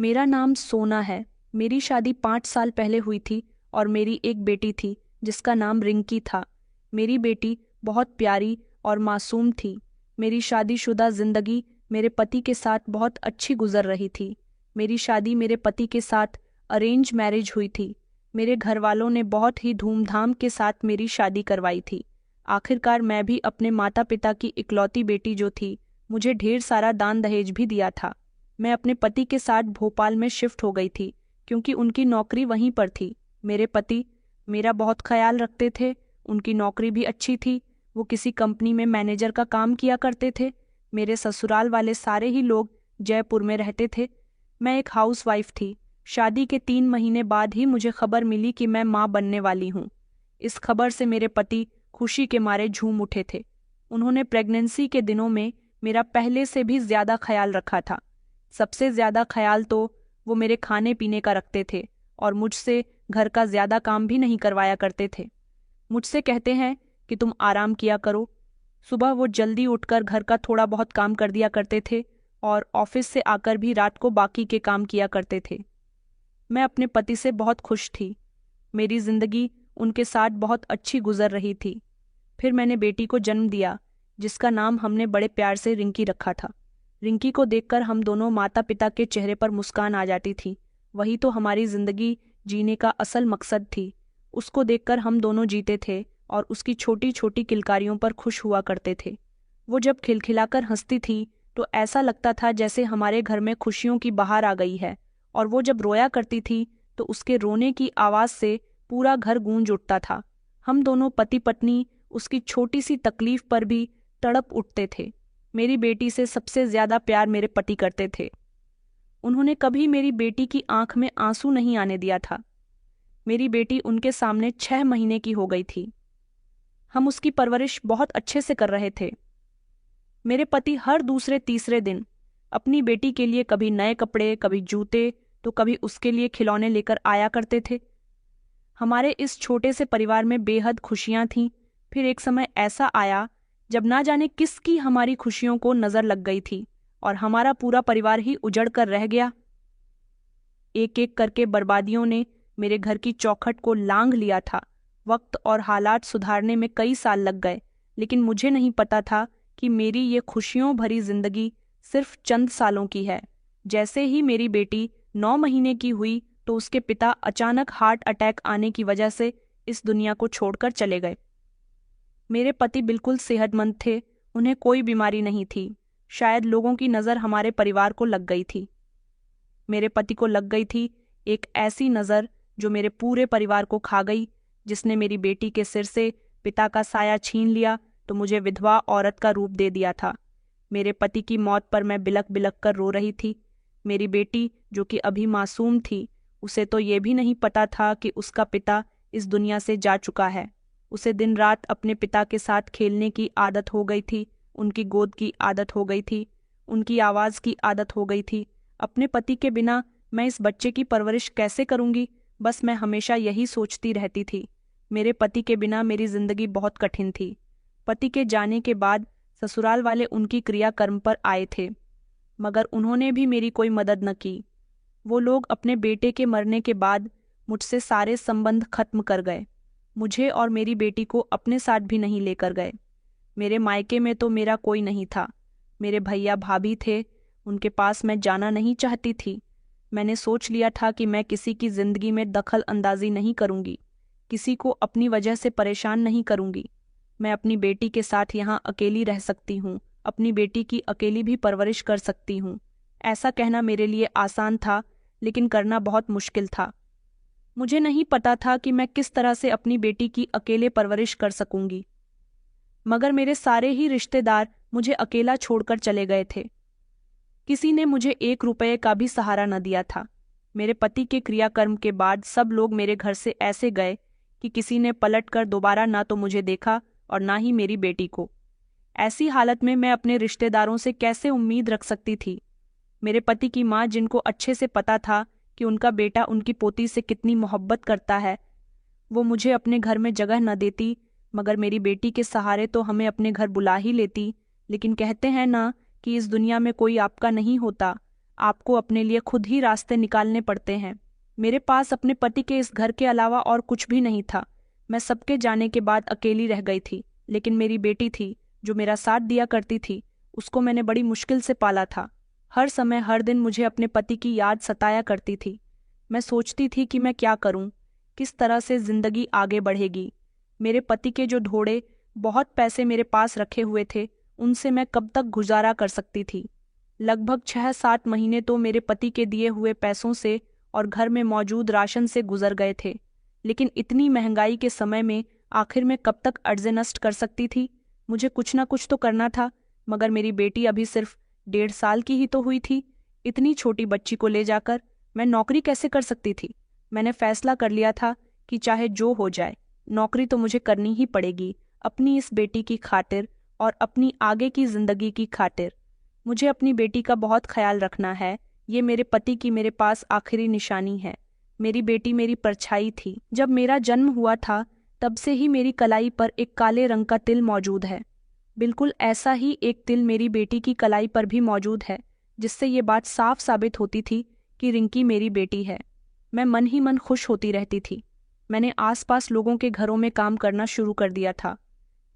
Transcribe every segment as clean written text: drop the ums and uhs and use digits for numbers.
मेरा नाम सोना है। मेरी शादी 5 साल पहले हुई थी और मेरी एक बेटी थी जिसका नाम रिंकी था। मेरी बेटी बहुत प्यारी और मासूम थी। मेरी शादीशुदा जिंदगी मेरे पति के साथ बहुत अच्छी गुजर रही थी। मेरी शादी मेरे पति के साथ अरेंज मैरिज हुई थी। मेरे घर वालों ने बहुत ही धूमधाम के साथ मेरी शादी करवाई थी। आखिरकार मैं भी अपने माता पिता की इकलौती बेटी जो थी, मुझे ढेर सारा दान दहेज भी दिया था। मैं अपने पति के साथ भोपाल में शिफ्ट हो गई थी क्योंकि उनकी नौकरी वहीं पर थी। मेरे पति मेरा बहुत ख्याल रखते थे। उनकी नौकरी भी अच्छी थी। वो किसी कंपनी में मैनेजर का काम किया करते थे। मेरे ससुराल वाले सारे ही लोग जयपुर में रहते थे। मैं एक हाउसवाइफ थी। शादी के 3 महीने बाद ही मुझे खबर मिली कि मैं माँ बनने वाली हूँ। इस खबर से मेरे पति खुशी के मारे झूम उठे थे। उन्होंने प्रेगनेंसी के दिनों में मेरा पहले से भी ज्यादा ख्याल रखा था। सबसे ज्यादा ख्याल तो वो मेरे खाने पीने का रखते थे और मुझसे घर का ज्यादा काम भी नहीं करवाया करते थे। मुझसे कहते हैं कि तुम आराम किया करो। सुबह वो जल्दी उठकर घर का थोड़ा बहुत काम कर दिया करते थे और ऑफिस से आकर भी रात को बाकी के काम किया करते थे। मैं अपने पति से बहुत खुश थी। मेरी जिंदगी उनके साथ बहुत अच्छी गुजर रही थी। फिर मैंने बेटी को जन्म दिया जिसका नाम हमने बड़े प्यार से रिंकी रखा था। रिंकी को देखकर हम दोनों माता पिता के चेहरे पर मुस्कान आ जाती थी। वही तो हमारी जिंदगी जीने का असल मकसद थी। उसको देखकर हम दोनों जीते थे और उसकी छोटी छोटी किलकारियों पर खुश हुआ करते थे। वो जब खिलखिलाकर हंसती थी तो ऐसा लगता था जैसे हमारे घर में खुशियों की बहार आ गई है, और वो जब रोया करती थी तो उसके रोने की आवाज से पूरा घर गूंज उठता था। हम दोनों पति पत्नी उसकी छोटी सी तकलीफ पर भी तड़प उठते थे। मेरी बेटी से सबसे ज्यादा प्यार मेरे पति करते थे। उन्होंने कभी मेरी बेटी की आंख में आंसू नहीं आने दिया था। मेरी बेटी उनके सामने 6 महीने की हो गई थी। हम उसकी परवरिश बहुत अच्छे से कर रहे थे। मेरे पति हर दूसरे तीसरे दिन अपनी बेटी के लिए कभी नए कपड़े, कभी जूते, तो कभी उसके लिए खिलौने लेकर आया करते थे। हमारे इस छोटे से परिवार में बेहद खुशियां थीं। फिर एक समय ऐसा आया जब ना जाने किसकी हमारी खुशियों को नजर लग गई थी और हमारा पूरा परिवार ही उजड़ कर रह गया। एक एक करके बर्बादियों ने मेरे घर की चौखट को लांघ लिया था। वक्त और हालात सुधारने में कई साल लग गए, लेकिन मुझे नहीं पता था कि मेरी ये खुशियों भरी जिंदगी सिर्फ चंद सालों की है। जैसे ही मेरी बेटी 9 महीने की हुई तो उसके पिता अचानक हार्ट अटैक आने की वजह से इस दुनिया को छोड़कर चले गए। मेरे पति बिल्कुल सेहतमंद थे। उन्हें कोई बीमारी नहीं थी। शायद लोगों की नज़र हमारे परिवार को लग गई थी। मेरे पति को लग गई थी एक ऐसी नज़र जो मेरे पूरे परिवार को खा गई, जिसने मेरी बेटी के सिर से पिता का साया छीन लिया तो मुझे विधवा औरत का रूप दे दिया था। मेरे पति की मौत पर मैं बिलक बिलक कर रो रही थी। मेरी बेटी जो कि अभी मासूम थी, उसे तो ये भी नहीं पता था कि उसका पिता इस दुनिया से जा चुका है। उसे दिन रात अपने पिता के साथ खेलने की आदत हो गई थी। उनकी गोद की आदत हो गई थी। उनकी आवाज़ की आदत हो गई थी। अपने पति के बिना मैं इस बच्चे की परवरिश कैसे करूंगी? बस मैं हमेशा यही सोचती रहती थी। मेरे पति के बिना मेरी जिंदगी बहुत कठिन थी। पति के जाने के बाद ससुराल वाले उनकी क्रियाकर्म पर आए थे, मगर उन्होंने भी मेरी कोई मदद न की। वो लोग अपने बेटे के मरने के बाद मुझसे सारे संबंध खत्म कर गए। मुझे और मेरी बेटी को अपने साथ भी नहीं लेकर गए। मेरे मायके में तो मेरा कोई नहीं था। मेरे भैया भाभी थे, उनके पास मैं जाना नहीं चाहती थी। मैंने सोच लिया था कि मैं किसी की जिंदगी में दखल अंदाजी नहीं करूंगी, किसी को अपनी वजह से परेशान नहीं करूंगी। मैं अपनी बेटी के साथ यहाँ अकेली रह सकती हूँ, अपनी बेटी की अकेली भी परवरिश कर सकती हूँ। ऐसा कहना मेरे लिए आसान था, लेकिन करना बहुत मुश्किल था। मुझे नहीं पता था कि मैं किस तरह से अपनी बेटी की अकेले परवरिश कर सकूंगी। मगर मेरे सारे ही रिश्तेदार मुझे अकेला छोड़कर चले गए थे। किसी ने मुझे 1 रुपये का भी सहारा न दिया था। मेरे पति के क्रियाकर्म के बाद सब लोग मेरे घर से ऐसे गए कि किसी ने पलट कर दोबारा ना तो मुझे देखा और ना ही मेरी बेटी को। ऐसी हालत में मैं अपने रिश्तेदारों से कैसे उम्मीद रख सकती थी? मेरे पति की माँ, जिनको अच्छे से पता था कि उनका बेटा उनकी पोती से कितनी मोहब्बत करता है, वो मुझे अपने घर में जगह न देती, मगर मेरी बेटी के सहारे तो हमें अपने घर बुला ही लेती। लेकिन कहते हैं ना कि इस दुनिया में कोई आपका नहीं होता, आपको अपने लिए खुद ही रास्ते निकालने पड़ते हैं। मेरे पास अपने पति के इस घर के अलावा और कुछ भी नहीं था। मैं सबके जाने के बाद अकेली रह गई थी, लेकिन मेरी बेटी थी जो मेरा साथ दिया करती थी, उसको मैंने बड़ी मुश्किल से पाला था। हर समय हर दिन मुझे अपने पति की याद सताया करती थी। मैं सोचती थी कि मैं क्या करूं, किस तरह से जिंदगी आगे बढ़ेगी। मेरे पति के जो ढोड़े बहुत पैसे मेरे पास रखे हुए थे, उनसे मैं कब तक गुजारा कर सकती थी। लगभग 6-7 महीने तो मेरे पति के दिए हुए पैसों से और घर में मौजूद राशन से गुजर गए थे। लेकिन इतनी महंगाई के समय में आखिर में कब तक अर्जे नष्ट कर सकती थी। मुझे कुछ ना कुछ तो करना था, मगर मेरी बेटी अभी सिर्फ 1.5 साल की ही तो हुई थी। इतनी छोटी बच्ची को ले जाकर मैं नौकरी कैसे कर सकती थी। मैंने फैसला कर लिया था कि चाहे जो हो जाए, नौकरी तो मुझे करनी ही पड़ेगी, अपनी इस बेटी की खातिर और अपनी आगे की जिंदगी की खातिर। मुझे अपनी बेटी का बहुत ख्याल रखना है। ये मेरे पति की मेरे पास आखिरी निशानी है। मेरी बेटी मेरी परछाई थी। जब मेरा जन्म हुआ था तब से ही मेरी कलाई पर एक काले रंग का तिल मौजूद है। बिल्कुल ऐसा ही एक तिल मेरी बेटी की कलाई पर भी मौजूद है, जिससे ये बात साफ साबित होती थी कि रिंकी मेरी बेटी है। मैं मन ही मन खुश होती रहती थी। मैंने आसपास लोगों के घरों में काम करना शुरू कर दिया था।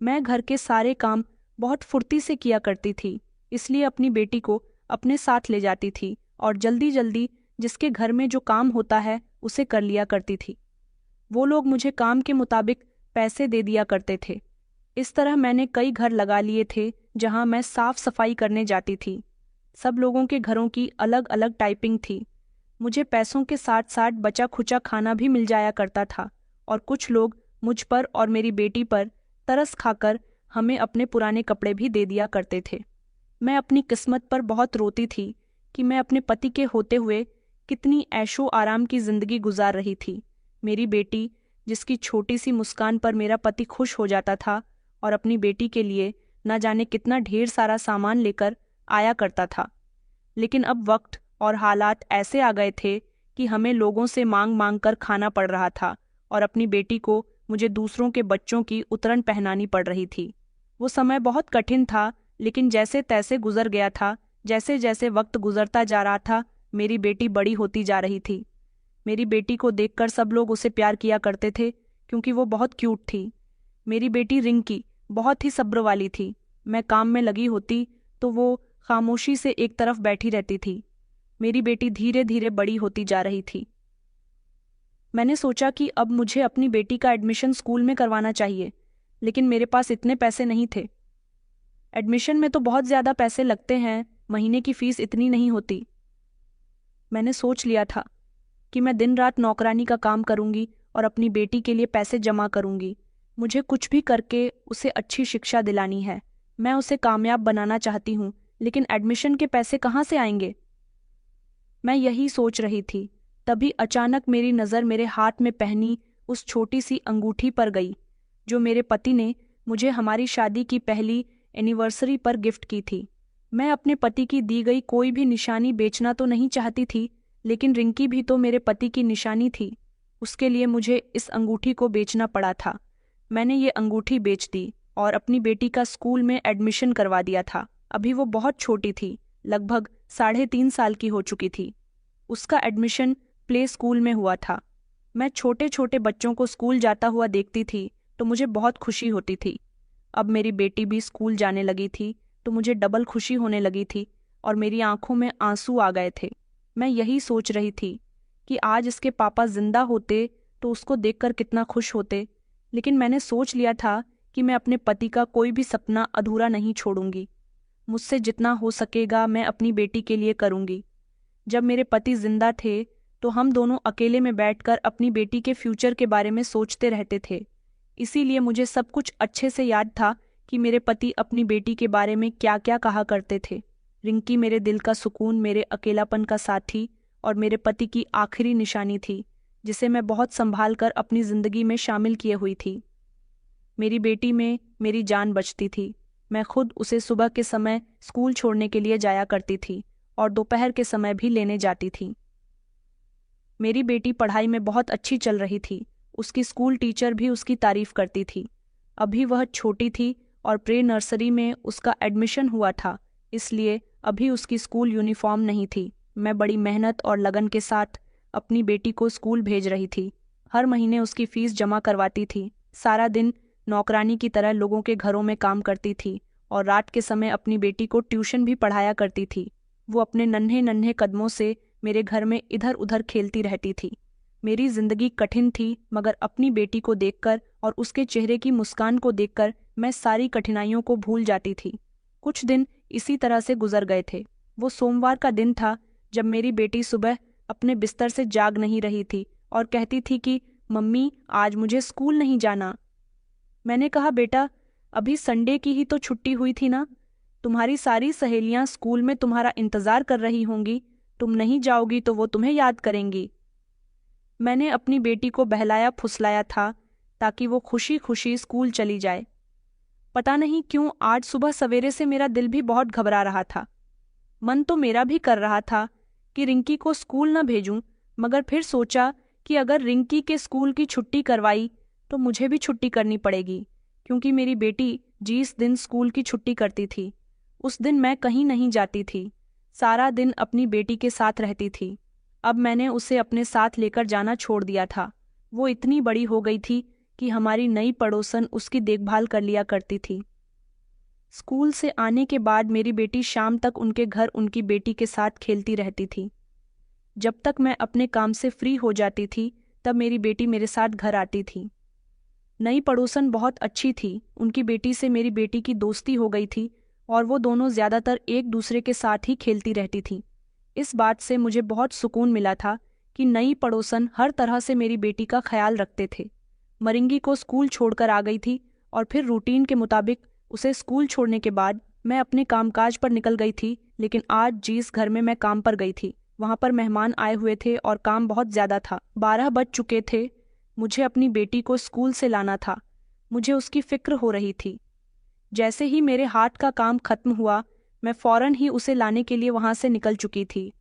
मैं घर के सारे काम बहुत फुर्ती से किया करती थी, इसलिए अपनी बेटी को अपने साथ ले जाती थी और जल्दी जल्दी जिसके घर में जो काम होता है उसे कर लिया करती थी। वो लोग मुझे काम के मुताबिक पैसे दे दिया करते थे। इस तरह मैंने कई घर लगा लिए थे जहां मैं साफ सफाई करने जाती थी। सब लोगों के घरों की अलग अलग टाइपिंग थी। मुझे पैसों के साथ साथ बचा खुचा खाना भी मिल जाया करता था, और कुछ लोग मुझ पर और मेरी बेटी पर तरस खाकर हमें अपने पुराने कपड़े भी दे दिया करते थे। मैं अपनी किस्मत पर बहुत रोती थी कि मैं अपने पति के होते हुए कितनी ऐशो आराम की जिंदगी गुजार रही थी। मेरी बेटी, जिसकी छोटी सी मुस्कान पर मेरा पति खुश हो जाता था और अपनी बेटी के लिए न जाने कितना ढेर सारा सामान लेकर आया करता था। लेकिन अब वक्त और हालात ऐसे आ गए थे कि हमें लोगों से मांग मांग कर खाना पड़ रहा था, और अपनी बेटी को मुझे दूसरों के बच्चों की उतरन पहनानी पड़ रही थी। वो समय बहुत कठिन था, लेकिन जैसे तैसे गुजर गया था। जैसे जैसे वक्त गुजरता जा रहा था, मेरी बेटी बड़ी होती जा रही थी। मेरी बेटी को देखकर सब लोग उसे प्यार किया करते थे, क्योंकि वो बहुत क्यूट थी। मेरी बेटी रिंकी बहुत ही सब्र वाली थी। मैं काम में लगी होती तो वो खामोशी से एक तरफ बैठी रहती थी। मेरी बेटी धीरे धीरे बड़ी होती जा रही थी। मैंने सोचा कि अब मुझे अपनी बेटी का एडमिशन स्कूल में करवाना चाहिए, लेकिन मेरे पास इतने पैसे नहीं थे। एडमिशन में तो बहुत ज़्यादा पैसे लगते हैं, महीने की फीस इतनी नहीं होती। मैंने सोच लिया था कि मैं दिन रात नौकरानी का काम करूंगी और अपनी बेटी के लिए पैसे जमा करूंगी। मुझे कुछ भी करके उसे अच्छी शिक्षा दिलानी है। मैं उसे कामयाब बनाना चाहती हूँ, लेकिन एडमिशन के पैसे कहाँ से आएंगे? मैं यही सोच रही थी, तभी अचानक मेरी नज़र मेरे हाथ में पहनी उस छोटी सी अंगूठी पर गई, जो मेरे पति ने मुझे हमारी शादी की पहली एनिवर्सरी पर गिफ्ट की थी। मैं अपने पति की दी गई कोई भी निशानी बेचना तो नहीं चाहती थी, लेकिन रिंकी भी तो मेरे पति की निशानी थी। उसके लिए मुझे इस अंगूठी को बेचना पड़ा था। मैंने ये अंगूठी बेच दी और अपनी बेटी का स्कूल में एडमिशन करवा दिया था। अभी वो बहुत छोटी थी, लगभग 3.5 साल की हो चुकी थी। उसका एडमिशन प्ले स्कूल में हुआ था। मैं छोटे छोटे बच्चों को स्कूल जाता हुआ देखती थी तो मुझे बहुत खुशी होती थी। अब मेरी बेटी भी स्कूल जाने लगी थी तो मुझे डबल खुशी होने लगी थी, और मेरी आंखों में आंसू आ गए थे। मैं यही सोच रही थी कि आज इसके पापा जिंदा होते तो उसको देखकर कितना खुश होते। लेकिन मैंने सोच लिया था कि मैं अपने पति का कोई भी सपना अधूरा नहीं छोड़ूंगी। मुझसे जितना हो सकेगा मैं अपनी बेटी के लिए करूंगी। जब मेरे पति जिंदा थे तो हम दोनों अकेले में बैठकर अपनी बेटी के फ्यूचर के बारे में सोचते रहते थे। इसीलिए मुझे सब कुछ अच्छे से याद था कि मेरे पति अपनी बेटी के बारे में क्या क्या कहा करते थे। रिंकी मेरे दिल का सुकून, मेरे अकेलापन का साथी और मेरे पति की आखिरी निशानी थी, जिसे मैं बहुत संभाल कर अपनी जिंदगी में शामिल किए हुई थी। मेरी बेटी में मेरी जान बचती थी। मैं खुद उसे सुबह के समय स्कूल छोड़ने के लिए जाया करती थी और दोपहर के समय भी लेने जाती थी। मेरी बेटी पढ़ाई में बहुत अच्छी चल रही थी। उसकी स्कूल टीचर भी उसकी तारीफ करती थी। अभी वह छोटी थी और प्रे नर्सरी में उसका एडमिशन हुआ था, इसलिए अभी उसकी स्कूल यूनिफॉर्म नहीं थी। मैं बड़ी मेहनत और लगन के साथ अपनी बेटी को स्कूल भेज रही थी। हर महीने उसकी फीस जमा करवाती थी। सारा दिन नौकरानी की तरह लोगों के घरों में काम करती थी और रात के समय अपनी बेटी को ट्यूशन भी पढ़ाया करती थी। वो अपने नन्हे नन्हे कदमों से मेरे घर में इधर उधर खेलती रहती थी। मेरी जिंदगी कठिन थी, मगर अपनी बेटी को देखकर और उसके चेहरे की मुस्कान को देखकर मैं सारी कठिनाइयों को भूल जाती थी। कुछ दिन इसी तरह से गुजर गए थे। वो सोमवार का दिन था जब मेरी बेटी सुबह अपने बिस्तर से जाग नहीं रही थी और कहती थी कि मम्मी, आज मुझे स्कूल नहीं जाना। मैंने कहा, बेटा, अभी संडे की ही तो छुट्टी हुई थी ना। तुम्हारी सारी सहेलियां स्कूल में तुम्हारा इंतजार कर रही होंगी। तुम नहीं जाओगी तो वो तुम्हें याद करेंगी। मैंने अपनी बेटी को बहलाया फुसलाया था ताकि वो खुशी खुशी स्कूल चली जाए। पता नहीं क्यों आज सुबह सवेरे से मेरा दिल भी बहुत घबरा रहा था। मन तो मेरा भी कर रहा था कि रिंकी को स्कूल न भेजूं, मगर फिर सोचा कि अगर रिंकी के स्कूल की छुट्टी करवाई तो मुझे भी छुट्टी करनी पड़ेगी, क्योंकि मेरी बेटी जिस दिन स्कूल की छुट्टी करती थी उस दिन मैं कहीं नहीं जाती थी। सारा दिन अपनी बेटी के साथ रहती थी। अब मैंने उसे अपने साथ लेकर जाना छोड़ दिया था। वो इतनी बड़ी हो गई थी कि हमारी नई पड़ोसन उसकी देखभाल कर लिया करती थी। स्कूल से आने के बाद मेरी बेटी शाम तक उनके घर उनकी बेटी के साथ खेलती रहती थी। जब तक मैं अपने काम से फ्री हो जाती थी तब मेरी बेटी मेरे साथ घर आती थी। नई पड़ोसन बहुत अच्छी थी। उनकी बेटी से मेरी बेटी की दोस्ती हो गई थी और वो दोनों ज्यादातर एक दूसरे के साथ ही खेलती रहती थीं। इस बात से मुझे बहुत सुकून मिला था कि नई पड़ोसन हर तरह से मेरी बेटी का ख्याल रखते थे। मरिंगी को स्कूल छोड़कर आ गई थी और फिर रूटीन के मुताबिक उसे स्कूल छोड़ने के बाद मैं अपने कामकाज पर निकल गई थी। लेकिन आज जिस घर में मैं काम पर गई थी वहां पर मेहमान आए हुए थे और काम बहुत ज्यादा था। 12 बज चुके थे। मुझे अपनी बेटी को स्कूल से लाना था। मुझे उसकी फिक्र हो रही थी। जैसे ही मेरे हाथ का काम खत्म हुआ मैं फौरन ही उसे लाने के लिए वहां से निकल चुकी थी।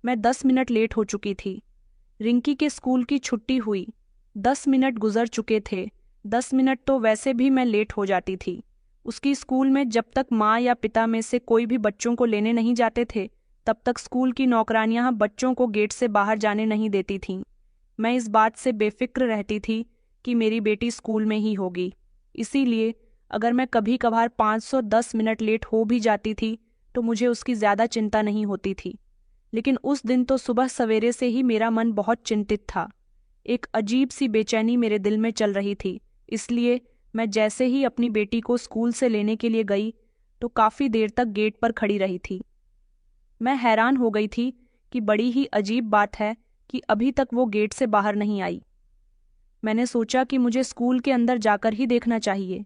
मैं 10 मिनट लेट हो चुकी थी। रिंकी के स्कूल की छुट्टी हुई। 10 मिनट गुजर चुके थे। 10 मिनट तो वैसे भी मैं लेट हो जाती थी। उसकी स्कूल में जब तक माँ या पिता में से कोई भी बच्चों को लेने नहीं जाते थे तब तक स्कूल की नौकरानियां बच्चों को गेट से बाहर जाने नहीं देती थीं। मैं इस बात से बेफिक्र रहती थी कि मेरी बेटी स्कूल में ही होगी। इसीलिए अगर मैं कभी कभार 510 मिनट लेट हो भी जाती थी तो मुझे उसकी ज़्यादा चिंता नहीं होती थी। लेकिन उस दिन तो सुबह सवेरे से ही मेरा मन बहुत चिंतित था। एक अजीब सी बेचैनी मेरे दिल में चल रही थी। इसलिए मैं जैसे ही अपनी बेटी को स्कूल से लेने के लिए गई तो काफ़ी देर तक गेट पर खड़ी रही थी। मैं हैरान हो गई थी कि बड़ी ही अजीब बात है कि अभी तक वो गेट से बाहर नहीं आई। मैंने सोचा कि मुझे स्कूल के अंदर जाकर ही देखना चाहिए।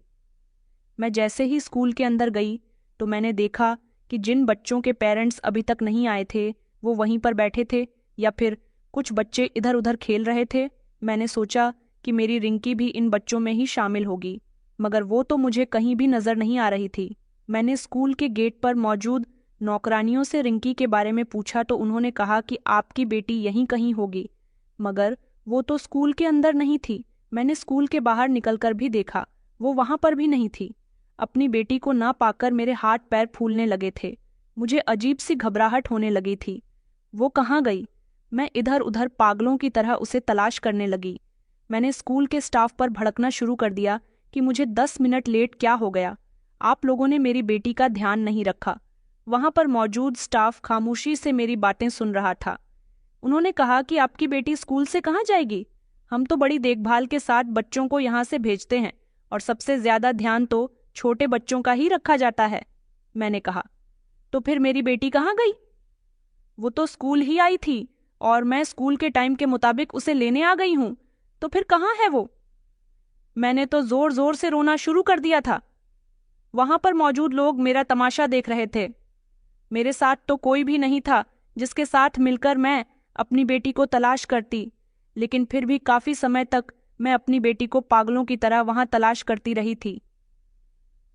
मैं जैसे ही स्कूल के अंदर गई तो मैंने देखा कि जिन बच्चों के पेरेंट्स अभी तक नहीं आए थे वो वहीं पर बैठे थे या फिर कुछ बच्चे इधर उधर खेल रहे थे। मैंने सोचा कि मेरी रिंकी भी इन बच्चों में ही शामिल होगी, मगर वो तो मुझे कहीं भी नजर नहीं आ रही थी। मैंने स्कूल के गेट पर मौजूद नौकरानियों से रिंकी के बारे में पूछा तो उन्होंने कहा कि आपकी बेटी यहीं कहीं होगी, मगर वो तो स्कूल के अंदर नहीं थी। मैंने स्कूल के बाहर निकलकर भी देखा, वो वहां पर भी नहीं थी। अपनी बेटी को ना पाकर मेरे हाथ पैर फूलने लगे थे। मुझे अजीब सी घबराहट होने लगी थी। वो कहाँ गई? मैं इधर उधर पागलों की तरह उसे तलाश करने लगी। मैंने स्कूल के स्टाफ पर भड़कना शुरू कर दिया कि मुझे 10 मिनट लेट क्या हो गया, आप लोगों ने मेरी बेटी का ध्यान नहीं रखा। वहां पर मौजूद स्टाफ खामोशी से मेरी बातें सुन रहा था। उन्होंने कहा कि आपकी बेटी स्कूल से कहाँ जाएगी? हम तो बड़ी देखभाल के साथ बच्चों को यहाँ से भेजते हैं और सबसे ज्यादा ध्यान तो छोटे बच्चों का ही रखा जाता है। मैंने कहा, तो फिर मेरी बेटी कहाँ गई? वो तो स्कूल ही आई थी और मैं स्कूल के टाइम के मुताबिक उसे लेने आ गई हूं। तो फिर कहाँ है वो? मैंने तो जोर जोर से रोना शुरू कर दिया था। वहां पर मौजूद लोग मेरा तमाशा देख रहे थे। मेरे साथ तो कोई भी नहीं था जिसके साथ मिलकर मैं अपनी बेटी को तलाश करती, लेकिन फिर भी काफी समय तक मैं अपनी बेटी को पागलों की तरह वहां तलाश करती रही थी।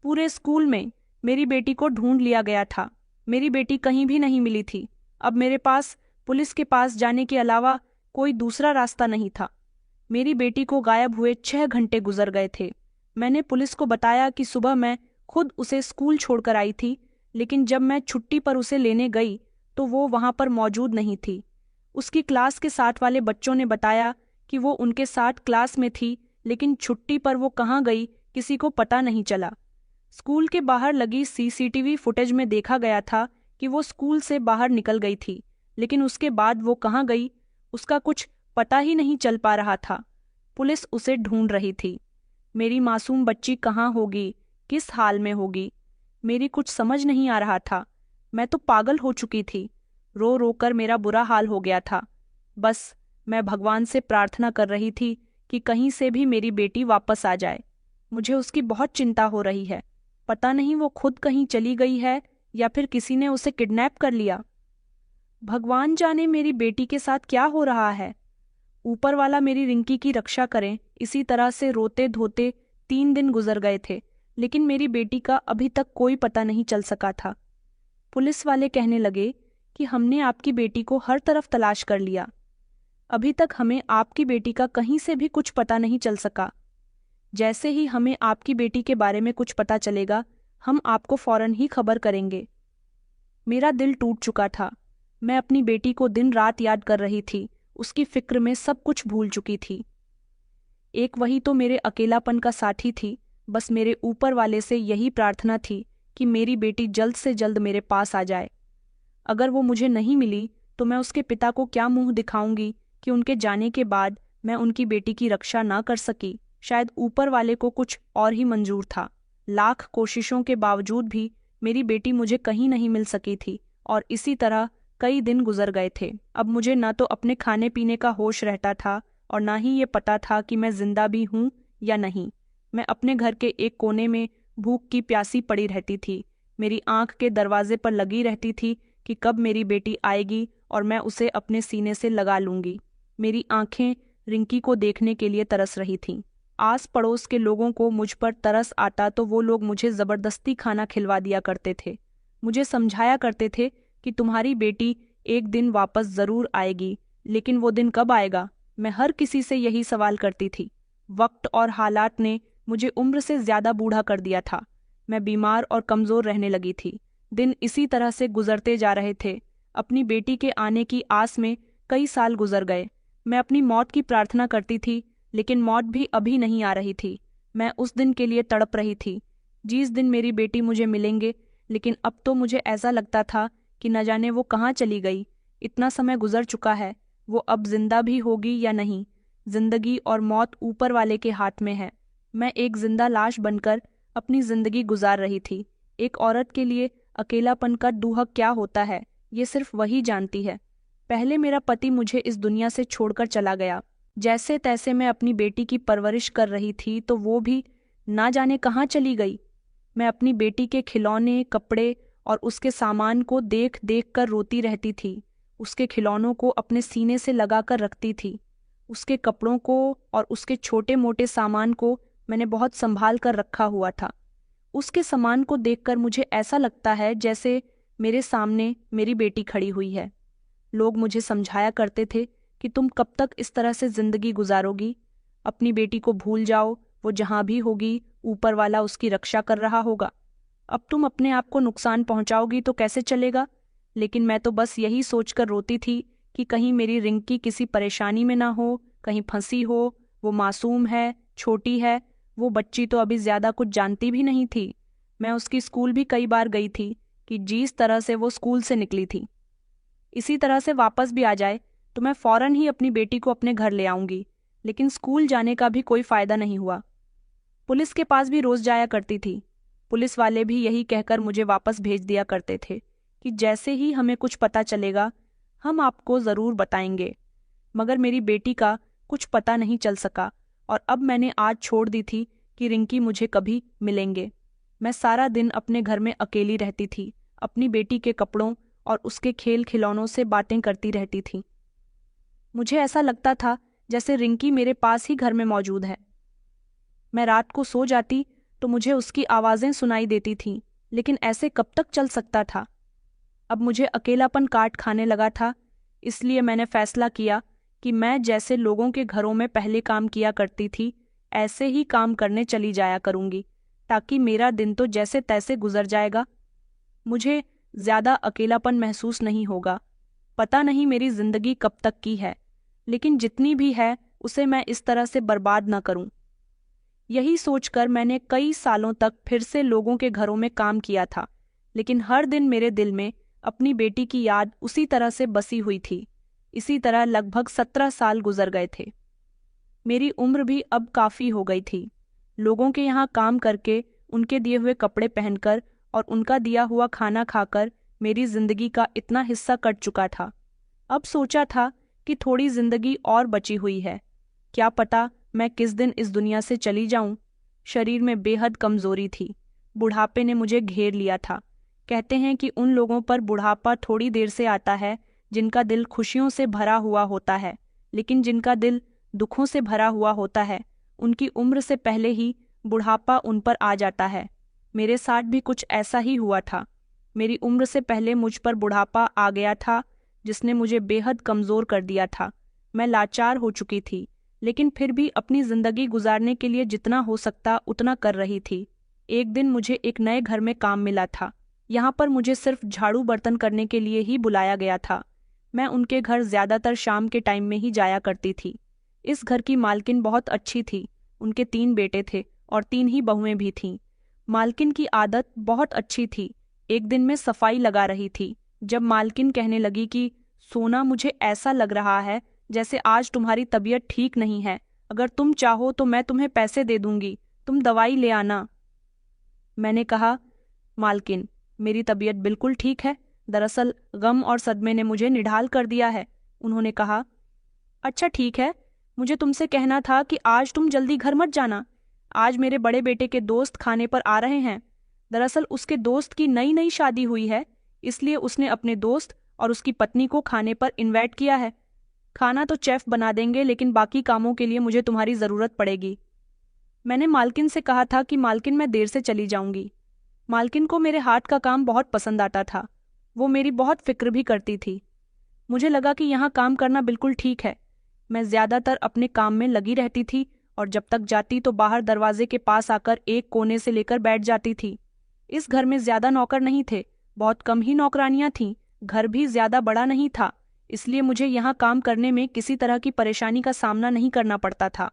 पूरे स्कूल में मेरी बेटी को ढूंढ लिया गया था। मेरी बेटी कहीं भी नहीं मिली थी। अब मेरे पास पुलिस के पास जाने के अलावा कोई दूसरा रास्ता नहीं था। मेरी बेटी को गायब हुए 6 घंटे गुजर गए थे। मैंने पुलिस को बताया कि सुबह मैं खुद उसे स्कूल छोड़कर आई थी, लेकिन जब मैं छुट्टी पर उसे लेने गई तो वो वहाँ पर मौजूद नहीं थी। उसकी क्लास के साथ वाले बच्चों ने बताया कि वो उनके साथ क्लास में थी, लेकिन छुट्टी पर वो कहाँ गई किसी को पता नहीं चला। स्कूल के बाहर लगी सीसीटीवी फुटेज में देखा गया था कि वो स्कूल से बाहर निकल गई थी, लेकिन उसके बाद वो कहाँ गई उसका कुछ पता ही नहीं चल पा रहा था। पुलिस उसे ढूंढ रही थी। मेरी मासूम बच्ची कहाँ होगी, किस हाल में होगी, मेरी कुछ समझ नहीं आ रहा था। मैं तो पागल हो चुकी थी। रो रो कर मेरा बुरा हाल हो गया था। बस मैं भगवान से प्रार्थना कर रही थी कि कहीं से भी मेरी बेटी वापस आ जाए। मुझे उसकी बहुत चिंता हो रही है। पता नहीं वो खुद कहीं चली गई है या फिर किसी ने उसे किडनैप कर लिया। भगवान जाने मेरी बेटी के साथ क्या हो रहा है। ऊपर वाला मेरी रिंकी की रक्षा करें। इसी तरह से रोते धोते 3 दिन गुजर गए थे, लेकिन मेरी बेटी का अभी तक कोई पता नहीं चल सका था। पुलिस वाले कहने लगे कि हमने आपकी बेटी को हर तरफ तलाश कर लिया, अभी तक हमें आपकी बेटी का कहीं से भी कुछ पता नहीं चल सका। जैसे ही हमें आपकी बेटी के बारे में कुछ पता चलेगा, हम आपको फौरन ही खबर करेंगे। मेरा दिल टूट चुका था। मैं अपनी बेटी को दिन रात याद कर रही थी, उसकी फिक्र में सब कुछ भूल चुकी थी। एक वही तो मेरे अकेलापन का साथी थी। बस मेरे ऊपर वाले से यही प्रार्थना थी कि मेरी बेटी जल्द से जल्द मेरे पास आ जाए। अगर वो मुझे नहीं मिली तो मैं उसके पिता को क्या मुंह दिखाऊंगी कि उनके जाने के बाद मैं उनकी बेटी की रक्षा ना कर सकी। शायद ऊपर वाले को कुछ और ही मंजूर था। लाख कोशिशों के बावजूद भी मेरी बेटी मुझे कहीं नहीं मिल सकी थी, और इसी तरह कई दिन गुजर गए थे। अब मुझे न तो अपने खाने पीने का होश रहता था और ना ही ये पता था कि मैं जिंदा भी हूँ या नहीं। मैं अपने घर के एक कोने में भूख की प्यासी पड़ी रहती थी। मेरी आंख के दरवाजे पर लगी रहती थी कि कब मेरी बेटी आएगी और मैं उसे अपने सीने से लगा लूंगी। मेरी आंखें रिंकी को देखने के लिए तरस रही थीं। आस पड़ोस के लोगों को मुझ पर तरस आता तो वो लोग मुझे ज़बरदस्ती खाना खिलवा दिया करते थे। मुझे समझाया करते थे कि तुम्हारी बेटी एक दिन वापस ज़रूर आएगी, लेकिन वो दिन कब आएगा? मैं हर किसी से यही सवाल करती थी। वक्त और हालात ने मुझे उम्र से ज़्यादा बूढ़ा कर दिया था। मैं बीमार और कमज़ोर रहने लगी थी। दिन इसी तरह से गुजरते जा रहे थे। अपनी बेटी के आने की आस में कई साल गुजर गए। मैं अपनी मौत की प्रार्थना करती थी, लेकिन मौत भी अभी नहीं आ रही थी। मैं उस दिन के लिए तड़प रही थी, जिस दिन मेरी बेटी मुझे मिलेंगे। लेकिन अब तो मुझे ऐसा लगता था कि न जाने वो कहाँ चली गई। इतना समय गुजर चुका है, वो अब जिंदा भी होगी या नहीं। जिंदगी और मौत ऊपर वाले के हाथ में है। मैं एक जिंदा लाश बनकर अपनी जिंदगी गुजार रही थी। एक औरत के लिए अकेलापन का दूहक क्या होता है, ये सिर्फ वही जानती है। पहले मेरा पति मुझे इस दुनिया से छोड़कर चला गया। जैसे तैसे मैं अपनी बेटी की परवरिश कर रही थी, तो वो भी ना जाने कहाँ चली गई। मैं अपनी बेटी के खिलौने, कपड़े और उसके सामान को देख देख कर रोती रहती थी। उसके खिलौनों को अपने सीने से लगाकर रखती थी। उसके कपड़ों को और उसके छोटे मोटे सामान को मैंने बहुत संभाल कर रखा हुआ था। उसके सामान को देखकर मुझे ऐसा लगता है जैसे मेरे सामने मेरी बेटी खड़ी हुई है। लोग मुझे समझाया करते थे कि तुम कब तक इस तरह से जिंदगी गुजारोगी? अपनी बेटी को भूल जाओ, वो जहाँ भी होगी ऊपर वाला उसकी रक्षा कर रहा होगा। अब तुम अपने आप को नुकसान पहुंचाओगी तो कैसे चलेगा? लेकिन मैं तो बस यही सोचकर रोती थी कि कहीं मेरी रिंकी किसी परेशानी में ना हो, कहीं फंसी हो। वो मासूम है, छोटी है। वो बच्ची तो अभी ज्यादा कुछ जानती भी नहीं थी। मैं उसकी स्कूल भी कई बार गई थी कि जिस तरह से वो स्कूल से निकली थी, इसी तरह से वापस भी आ जाए तो मैं फौरन ही अपनी बेटी को अपने घर ले आऊंगी। लेकिन स्कूल जाने का भी कोई फायदा नहीं हुआ। पुलिस के पास भी रोज जाया करती थी। पुलिस वाले भी यही कहकर मुझे वापस भेज दिया करते थे कि जैसे ही हमें कुछ पता चलेगा हम आपको ज़रूर बताएंगे। मगर मेरी बेटी का कुछ पता नहीं चल सका, और अब मैंने आज छोड़ दी थी कि रिंकी मुझे कभी मिलेंगे। मैं सारा दिन अपने घर में अकेली रहती थी, अपनी बेटी के कपड़ों और उसके खेल खिलौनों से बातें करती रहती थी। मुझे ऐसा लगता था जैसे रिंकी मेरे पास ही घर में मौजूद है। मैं रात को सो जाती तो मुझे उसकी आवाज़ें सुनाई देती थीं, लेकिन ऐसे कब तक चल सकता था? अब मुझे अकेलापन काट खाने लगा था। इसलिए मैंने फैसला किया कि मैं जैसे लोगों के घरों में पहले काम किया करती थी, ऐसे ही काम करने चली जाया करूंगी, ताकि मेरा दिन तो जैसे तैसे गुजर जाएगा। मुझे ज़्यादा अकेलापन महसूस नहीं होगा। पता नहीं मेरी जिंदगी कब तक की है, लेकिन जितनी भी है उसे मैं इस तरह से बर्बाद न करूं। यही सोचकर मैंने कई सालों तक फिर से लोगों के घरों में काम किया था, लेकिन हर दिन मेरे दिल में अपनी बेटी की याद उसी तरह से बसी हुई थी। इसी तरह लगभग 17 साल गुजर गए थे। मेरी उम्र भी अब काफ़ी हो गई थी। लोगों के यहाँ काम करके, उनके दिए हुए कपड़े पहनकर और उनका दिया हुआ खाना खाकर मेरी जिंदगी का इतना हिस्सा कट चुका था। अब सोचा था कि थोड़ी जिंदगी और बची हुई है। क्या पता मैं किस दिन इस दुनिया से चली जाऊं। शरीर में बेहद कमजोरी थी। बुढ़ापे ने मुझे घेर लिया था। कहते हैं कि उन लोगों पर बुढ़ापा थोड़ी देर से आता है जिनका दिल खुशियों से भरा हुआ होता है, लेकिन जिनका दिल दुखों से भरा हुआ होता है, उनकी उम्र से पहले ही बुढ़ापा उन पर आ जाता है। मेरे साथ भी कुछ ऐसा ही हुआ था। मेरी उम्र से पहले मुझ पर बुढ़ापा आ गया था, जिसने मुझे बेहद कमज़ोर कर दिया था। मैं लाचार हो चुकी थी, लेकिन फिर भी अपनी ज़िंदगी गुजारने के लिए जितना हो सकता उतना कर रही थी। एक दिन मुझे एक नए घर में काम मिला था। यहाँ पर मुझे सिर्फ झाड़ू बर्तन करने के लिए ही बुलाया गया था। मैं उनके घर ज़्यादातर शाम के टाइम में ही जाया करती थी। इस घर की मालकिन बहुत अच्छी थी। उनके 3 बेटे थे और 3 ही बहुएं भी थीं। मालकिन की आदत बहुत अच्छी थी। एक दिन मैं सफाई लगा रही थी जब मालकिन कहने लगी कि सोना, मुझे ऐसा लग रहा है जैसे आज तुम्हारी तबीयत ठीक नहीं है। अगर तुम चाहो तो मैं तुम्हें पैसे दे दूंगी, तुम दवाई ले आना। मैंने कहा, मालकिन, मेरी तबीयत बिल्कुल ठीक है। दरअसल गम और सदमे ने मुझे निढाल कर दिया है। उन्होंने कहा, अच्छा ठीक है, मुझे तुमसे कहना था कि आज तुम जल्दी घर मत जाना। आज मेरे बड़े बेटे के दोस्त खाने पर आ रहे हैं। दरअसल उसके दोस्त की नई नई शादी हुई है, इसलिए उसने अपने दोस्त और उसकी पत्नी को खाने पर इनवाइट किया है। खाना तो चेफ बना देंगे, लेकिन बाकी कामों के लिए मुझे तुम्हारी ज़रूरत पड़ेगी। मैंने मालकिन से कहा था कि मालकिन, मैं देर से चली जाऊंगी। मालकिन को मेरे हाथ का काम बहुत पसंद आता था। वो मेरी बहुत फिक्र भी करती थी। मुझे लगा कि यहाँ काम करना बिल्कुल ठीक है। मैं ज़्यादातर अपने काम में लगी रहती थी और जब तक जाती तो बाहर दरवाजे के पास आकर एक कोने से लेकर बैठ जाती थी। इस घर में ज़्यादा नौकर नहीं थे, बहुत कम ही नौकरानियां थीं। घर भी ज़्यादा बड़ा नहीं था, इसलिए मुझे यहाँ काम करने में किसी तरह की परेशानी का सामना नहीं करना पड़ता था।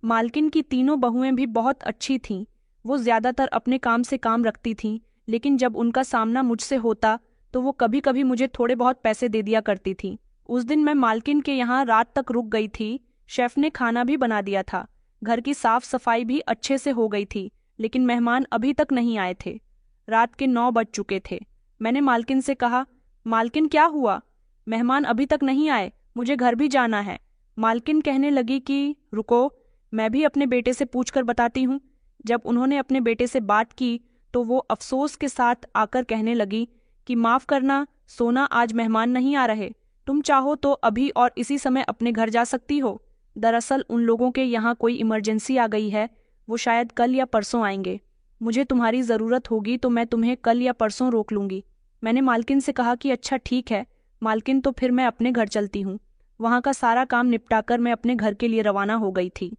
मालकिन की तीनों बहुएं भी बहुत अच्छी थीं। वो ज़्यादातर अपने काम से काम रखती थीं, लेकिन जब उनका सामना मुझसे होता तो वो कभी कभी मुझे थोड़े बहुत पैसे दे दिया करती थीं। उस दिन मैं मालकिन के यहाँ रात तक रुक गई थी। शेफ ने खाना भी बना दिया था। घर की साफ सफाई भी अच्छे से हो गई थी, लेकिन मेहमान अभी तक नहीं आए थे। रात के 9 बज चुके थे। मैंने मालकिन से कहा, मालकिन क्या हुआ? मेहमान अभी तक नहीं आए, मुझे घर भी जाना है। मालकिन कहने लगी कि रुको, मैं भी अपने बेटे से पूछकर बताती हूँ। जब उन्होंने अपने बेटे से बात की तो वो अफसोस के साथ आकर कहने लगी कि माफ़ करना सोना, आज मेहमान नहीं आ रहे। तुम चाहो तो अभी और इसी समय अपने घर जा सकती हो। दरअसल उन लोगों के यहाँ कोई इमरजेंसी आ गई है, वो शायद कल या परसों आएंगे। मुझे तुम्हारी ज़रूरत होगी तो मैं तुम्हें कल या परसों रोक लूँगी। मैंने मालकिन से कहा कि अच्छा ठीक है मालकिन, तो फिर मैं अपने घर चलती हूँ। वहाँ का सारा काम निपटाकर मैं अपने घर के लिए रवाना हो गई थी।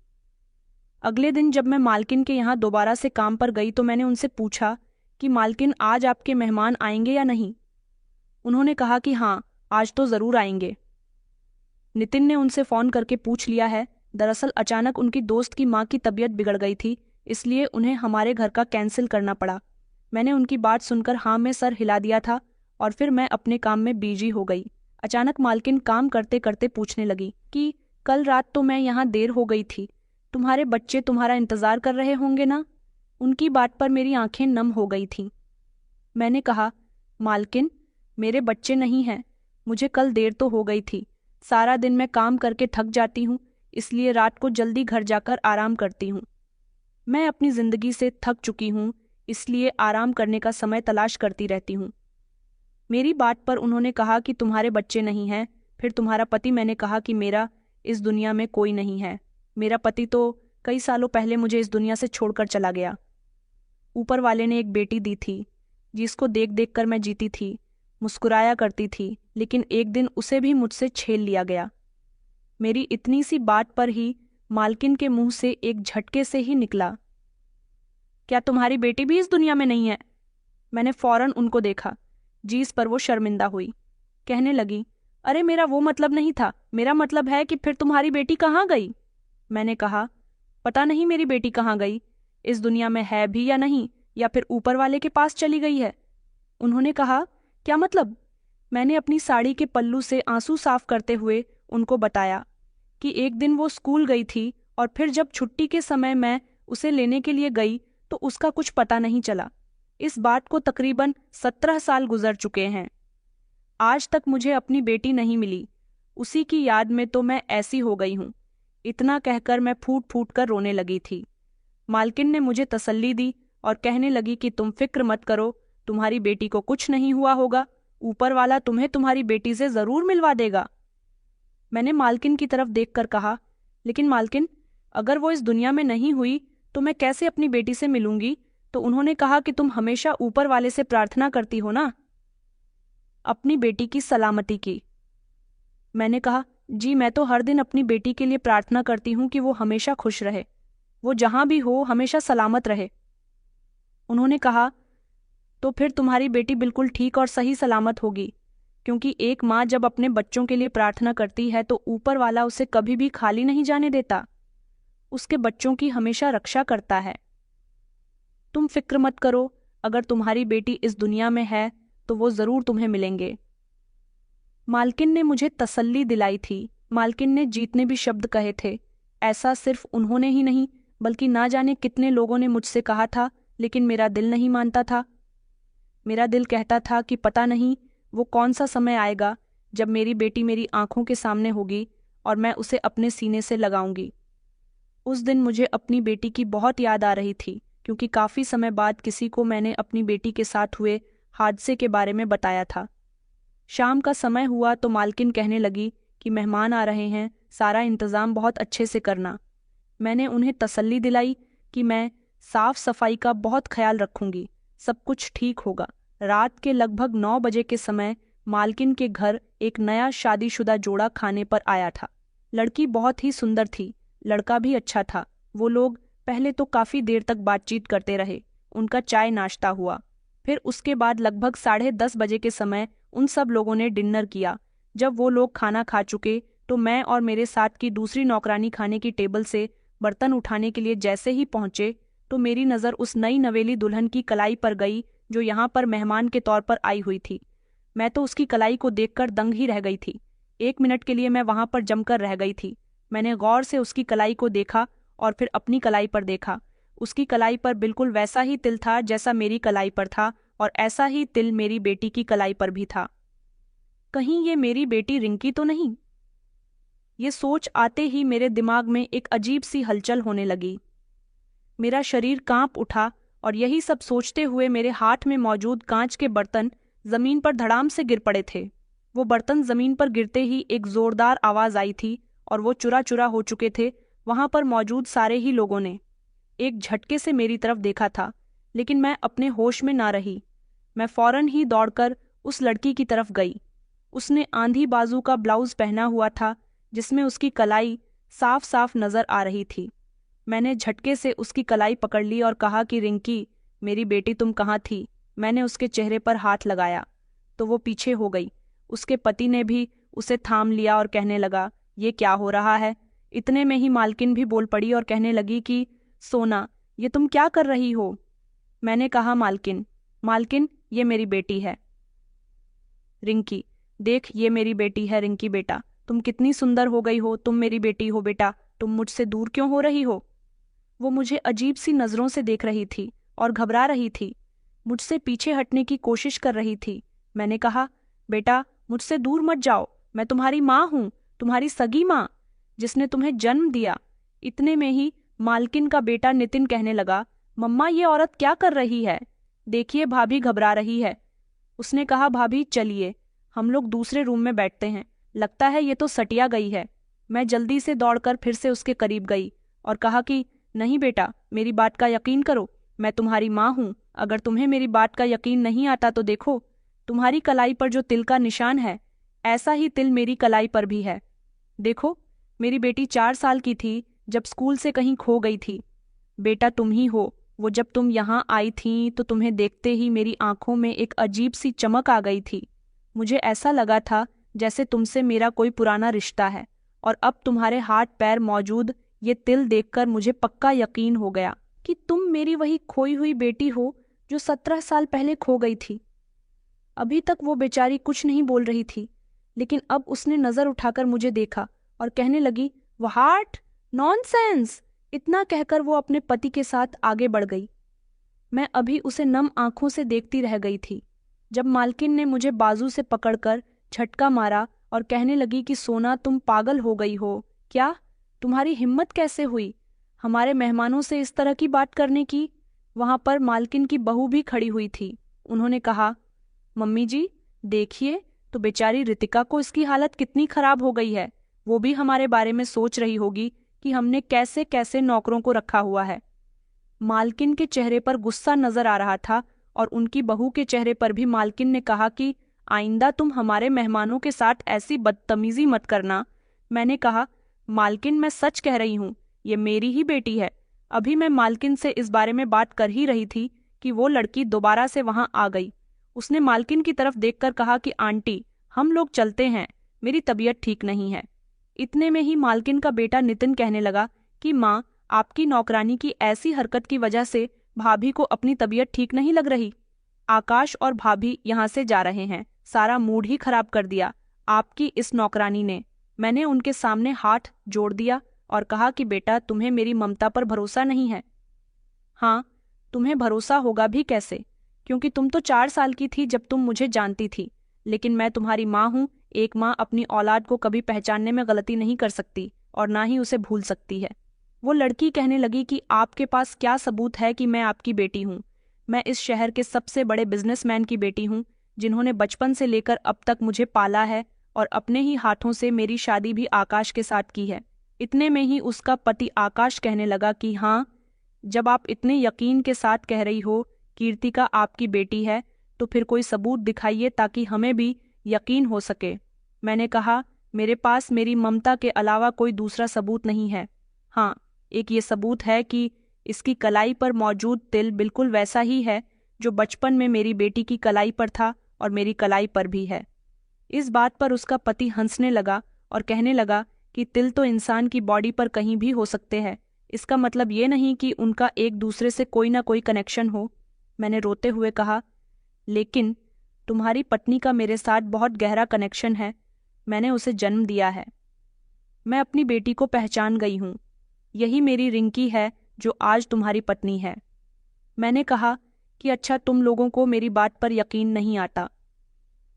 अगले दिन जब मैं मालकिन के यहाँ दोबारा से काम पर गई तो मैंने उनसे पूछा कि मालकिन, आज आपके मेहमान आएंगे या नहीं? उन्होंने कहा कि हाँ, आज तो ज़रूर आएंगे। नितिन ने उनसे फ़ोन करके पूछ लिया है। दरअसल अचानक उनकी दोस्त की माँ की तबीयत बिगड़ गई थी, इसलिए उन्हें हमारे घर का कैंसिल करना पड़ा। मैंने उनकी बात सुनकर हाँ में सर हिला दिया था और फिर मैं अपने काम में बिजी हो गई। अचानक मालकिन काम करते करते पूछने लगी कि कल रात तो मैं यहाँ देर हो गई थी, तुम्हारे बच्चे तुम्हारा इंतज़ार कर रहे होंगे ना? उनकी बात पर मेरी आंखें नम हो गई थीं। मैंने कहा, मालकिन, मेरे बच्चे नहीं हैं। मुझे कल देर तो हो गई थी। सारा दिन मैं काम करके थक जाती हूँ, इसलिए रात को जल्दी घर जाकर आराम करती हूँ। मैं अपनी ज़िंदगी से थक चुकी हूँ, इसलिए आराम करने का समय तलाश करती रहती हूँ। मेरी बात पर उन्होंने कहा कि तुम्हारे बच्चे नहीं हैं, फिर तुम्हारा पति? मैंने कहा कि मेरा इस दुनिया में कोई नहीं है। मेरा पति तो कई सालों पहले मुझे इस दुनिया से छोड़कर चला गया। ऊपर वाले ने एक बेटी दी थी, जिसको देख देख कर मैं जीती थी, मुस्कुराया करती थी, लेकिन एक दिन उसे भी मुझसे छीन लिया गया। मेरी इतनी सी बात पर ही मालकिन के मुंह से एक झटके से ही निकला, क्या तुम्हारी बेटी भी इस दुनिया में नहीं है? मैंने फौरन उनको देखा। जिस पर वो शर्मिंदा हुई। कहने लगी, अरे मेरा वो मतलब नहीं था, मेरा मतलब है कि फिर तुम्हारी बेटी कहाँ गई? मैंने कहा, पता नहीं मेरी बेटी कहाँ गई, इस दुनिया में है भी या नहीं, या फिर ऊपर वाले के पास चली गई है। उन्होंने कहा, क्या मतलब? मैंने अपनी साड़ी के पल्लू से आंसू साफ करते हुए उनको बताया कि एक दिन वो स्कूल गई थी और फिर जब छुट्टी के समय मैं उसे लेने के लिए गई तो उसका कुछ पता नहीं चला। इस बात को तकरीबन 17 साल गुजर चुके हैं। आज तक मुझे अपनी बेटी नहीं मिली। उसी की याद में तो मैं ऐसी हो गई हूँ। इतना कहकर मैं फूट फूट कर रोने लगी थी। मालकिन ने मुझे तसल्ली दी और कहने लगी कि तुम फिक्र मत करो, तुम्हारी बेटी को कुछ नहीं हुआ होगा, ऊपर वाला तुम्हें तुम्हारी बेटी से जरूर मिलवा देगा। मैंने मालकिन की तरफ देखकर कहा, लेकिन मालकिन, अगर वो इस दुनिया में नहीं हुई तो मैं कैसे अपनी बेटी से मिलूंगी? तो उन्होंने कहा कि तुम हमेशा ऊपर वाले से प्रार्थना करती हो ना, अपनी बेटी की सलामती की। मैंने कहा, जी मैं तो हर दिन अपनी बेटी के लिए प्रार्थना करती हूँ कि वो हमेशा खुश रहे, वो जहां भी हो हमेशा सलामत रहे। उन्होंने कहा, तो फिर तुम्हारी बेटी बिल्कुल ठीक और सही सलामत होगी, क्योंकि एक माँ जब अपने बच्चों के लिए प्रार्थना करती है तो ऊपर वाला उसे कभी भी खाली नहीं जाने देता, उसके बच्चों की हमेशा रक्षा करता है। तुम फिक्र मत करो, अगर तुम्हारी बेटी इस दुनिया में है तो वो जरूर तुम्हें मिलेंगे। मालकिन ने मुझे तसल्ली दिलाई थी। मालकिन ने जीतने भी शब्द कहे थे। ऐसा सिर्फ उन्होंने ही नहीं बल्कि ना जाने कितने लोगों ने मुझसे कहा था, लेकिन मेरा दिल नहीं मानता था। मेरा दिल कहता था कि पता नहीं वो कौन सा समय आएगा जब मेरी बेटी मेरी आंखों के सामने होगी और मैं उसे अपने सीने से लगाऊंगी। उस दिन मुझे अपनी बेटी की बहुत याद आ रही थी, क्योंकि काफी समय बाद किसी को मैंने अपनी बेटी के साथ हुए हादसे के बारे में बताया था। शाम का समय हुआ तो मालकिन कहने लगी कि मेहमान आ रहे हैं, सारा इंतजाम बहुत अच्छे से करना। मैंने उन्हें तसल्ली दिलाई कि मैं साफ सफाई का बहुत ख्याल रखूंगी, सब कुछ ठीक होगा। रात के लगभग 9 बजे के समय मालकिन के घर एक नया शादीशुदा जोड़ा खाने पर आया था। लड़की बहुत ही सुंदर थी, लड़का भी अच्छा था। वो लोग पहले तो काफी देर तक बातचीत करते रहे। उनका चाय नाश्ता हुआ। फिर उसके बाद लगभग 10:30 बजे के समय उन सब लोगों ने डिनर किया। जब वो लोग खाना खा चुके तो मैं और मेरे साथ की दूसरी नौकरानी खाने की टेबल से बर्तन उठाने के लिए जैसे ही पहुंचे तो मेरी नज़र उस नई नवेली दुल्हन की कलाई पर गई जो यहाँ पर मेहमान के तौर पर आई हुई थी। मैं तो उसकी कलाई को देखकर दंग ही रह गई थी। 1 मिनट के लिए मैं वहां पर जमकर रह गई थी। मैंने गौर से उसकी कलाई को देखा और फिर अपनी कलाई पर देखा। उसकी कलाई पर बिल्कुल वैसा ही तिल था जैसा मेरी कलाई पर था, और ऐसा ही तिल मेरी बेटी की कलाई पर भी था। कहीं ये मेरी बेटी रिंकी तो नहीं? ये सोच आते ही मेरे दिमाग में एक अजीब सी हलचल होने लगी। मेरा शरीर कांप उठा और यही सब सोचते हुए मेरे हाथ में मौजूद कांच के बर्तन जमीन पर धड़ाम से गिर पड़े थे। वो बर्तन जमीन पर गिरते ही एक जोरदार आवाज आई थी और वो चुरा चुरा हो चुके थे। वहां पर मौजूद सारे ही लोगों ने एक झटके से मेरी तरफ देखा था, लेकिन मैं अपने होश में ना रही। मैं फौरन ही दौड़कर उस लड़की की तरफ गई। उसने आंधी बाजू का ब्लाउज पहना हुआ था जिसमें उसकी कलाई साफ साफ नजर आ रही थी। मैंने झटके से उसकी कलाई पकड़ ली और कहा कि रिंकी, मेरी बेटी तुम कहाँ थी? मैंने उसके चेहरे पर हाथ लगाया तो वो पीछे हो गई। उसके पति ने भी उसे थाम लिया और कहने लगा, ये क्या हो रहा है? इतने में ही मालकिन भी बोल पड़ी और कहने लगी कि सोना, ये तुम क्या कर रही हो? मैंने कहा, मालकिन, मालकिन, ये मेरी बेटी है। रिंकी, देख ये मेरी बेटी है। रिंकी बेटा, तुम कितनी सुंदर हो गई हो, तुम मेरी बेटी हो बेटा, तुम मुझसे दूर क्यों हो रही हो? वो मुझे अजीब सी नजरों से देख रही थी और घबरा रही थी, मुझसे पीछे हटने की कोशिश कर रही थी। मैंने कहा, बेटा मुझसे दूर मत जाओ, मैं तुम्हारी माँ हूँ, तुम्हारी सगी माँ, जिसने तुम्हें जन्म दिया। इतने में ही मालकिन का बेटा नितिन कहने लगा, मम्मा ये औरत क्या कर रही है? देखिए भाभी घबरा रही है। उसने कहा, भाभी चलिए हम लोग दूसरे रूम में बैठते हैं, लगता है ये तो सटिया गई है। मैं जल्दी से दौड़कर फिर से उसके करीब गई और कहा कि नहीं बेटा, मेरी बात का यकीन करो, मैं तुम्हारी माँ हूँ। अगर तुम्हें मेरी बात का यकीन नहीं आता तो देखो, तुम्हारी कलाई पर जो तिल का निशान है, ऐसा ही तिल मेरी कलाई पर भी है। देखो, मेरी बेटी 4 साल की थी जब स्कूल से कहीं खो गई थी। बेटा तुम ही हो वो जब तुम यहाँ आई थी तो तुम्हें देखते ही मेरी आंखों में एक अजीब सी चमक आ गई थी। मुझे ऐसा लगा था जैसे तुमसे मेरा कोई पुराना रिश्ता है, और अब तुम्हारे हाथ पैर मौजूद ये तिल देखकर मुझे पक्का यकीन हो गया कि तुम मेरी वही खोई हुई बेटी हो जो 17 साल पहले खो गई थी। अभी तक वो बेचारी कुछ नहीं बोल रही थी, लेकिन अब उसने नजर उठाकर मुझे देखा और कहने लगी, व्हाट नॉनसेंस। इतना कहकर वो अपने पति के साथ आगे बढ़ गई। मैं अभी उसे नम आंखों से देखती रह गई थी जब मालकिन ने मुझे बाजू से पकड़कर झटका मारा और कहने लगी कि सोना, तुम पागल हो गई हो क्या? तुम्हारी हिम्मत कैसे हुई हमारे मेहमानों से इस तरह की बात करने की? वहां पर मालकिन की बहू भी खड़ी हुई थी। उन्होंने कहा, मम्मी जी देखिए तो बेचारी रितिका को इसकी हालत कितनी खराब हो गई है। वो भी हमारे बारे में सोच रही होगी कि हमने कैसे कैसे नौकरों को रखा हुआ है। मालकिन के चेहरे पर गुस्सा नजर आ रहा था और उनकी बहू के चेहरे पर भी। मालकिन ने कहा कि आइंदा तुम हमारे मेहमानों के साथ ऐसी बदतमीजी मत करना। मैंने कहा, मालकिन मैं सच कह रही हूँ, ये मेरी ही बेटी है। अभी मैं मालकिन से इस बारे में बात कर ही रही थी कि वो लड़की दोबारा से वहां आ गई। उसने मालकिन की तरफ देखकर कहा कि आंटी, हम लोग चलते हैं, मेरी तबीयत ठीक नहीं है। इतने में ही मालकिन का बेटा नितिन कहने लगा कि माँ, आपकी नौकरानी की ऐसी हरकत की वजह से भाभी को अपनी तबीयत ठीक नहीं लग रही। आकाश और भाभी यहाँ से जा रहे हैं, सारा मूड ही खराब कर दिया आपकी इस नौकरानी ने। मैंने उनके सामने हाथ जोड़ दिया और कहा कि बेटा, तुम्हें मेरी ममता पर भरोसा नहीं है? हाँ, तुम्हें भरोसा होगा भी कैसे, क्योंकि तुम तो 4 साल की थी जब तुम मुझे जानती थी। लेकिन मैं तुम्हारी माँ हूँ। एक माँ अपनी औलाद को कभी पहचानने में गलती नहीं कर सकती और ना ही उसे भूल सकती है। वो लड़की कहने लगी कि आपके पास क्या सबूत है कि मैं आपकी बेटी हूँ? मैं इस शहर के सबसे बड़े बिजनेसमैन की बेटी हूँ, जिन्होंने बचपन से लेकर अब तक मुझे पाला है और अपने ही हाथों से मेरी शादी भी आकाश के साथ की है। इतने में ही उसका पति आकाश कहने लगा कि हाँ, जब आप इतने यकीन के साथ कह रही हो कीर्तिका आपकी बेटी है, तो फिर कोई सबूत दिखाइए ताकि हमें भी यकीन हो सके। मैंने कहा, मेरे पास मेरी ममता के अलावा कोई दूसरा सबूत नहीं है। हाँ, एक ये सबूत है कि इसकी कलाई पर मौजूद तिल बिल्कुल वैसा ही है जो बचपन में मेरी बेटी की कलाई पर था और मेरी कलाई पर भी है। इस बात पर उसका पति हंसने लगा और कहने लगा कि तिल तो इंसान की बॉडी पर कहीं भी हो सकते हैं, इसका मतलब ये नहीं कि उनका एक दूसरे से कोई ना कोई कनेक्शन हो। मैंने रोते हुए कहा, लेकिन तुम्हारी पत्नी का मेरे साथ बहुत गहरा कनेक्शन है। मैंने उसे जन्म दिया है। मैं अपनी बेटी को पहचान गई हूँ। यही मेरी रिंकी है जो आज तुम्हारी पत्नी है। मैंने कहा कि अच्छा, तुम लोगों को मेरी बात पर यकीन नहीं आता।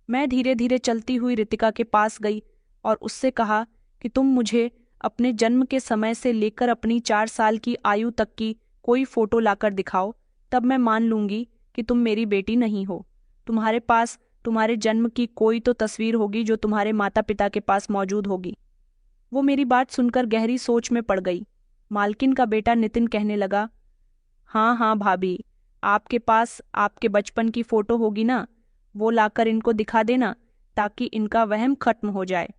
मैं धीरे धीरे चलती हुई रितिका के पास गई और उससे कहा कि तुम मुझे अपने जन्म के समय से लेकर अपनी 4 साल की आयु तक की कोई फोटो लाकर दिखाओ, तब मैं मान लूंगी कि तुम मेरी बेटी नहीं हो। तुम्हारे पास तुम्हारे जन्म की कोई तो तस्वीर होगी जो तुम्हारे माता पिता के पास मौजूद होगी। वो मेरी बात सुनकर गहरी सोच में पड़ गई। मालकिन का बेटा नितिन कहने लगा, हाँ हाँ भाभी, आपके पास आपके बचपन की फोटो होगी ना, वो लाकर इनको दिखा देना ताकि इनका वहम खत्म हो जाए।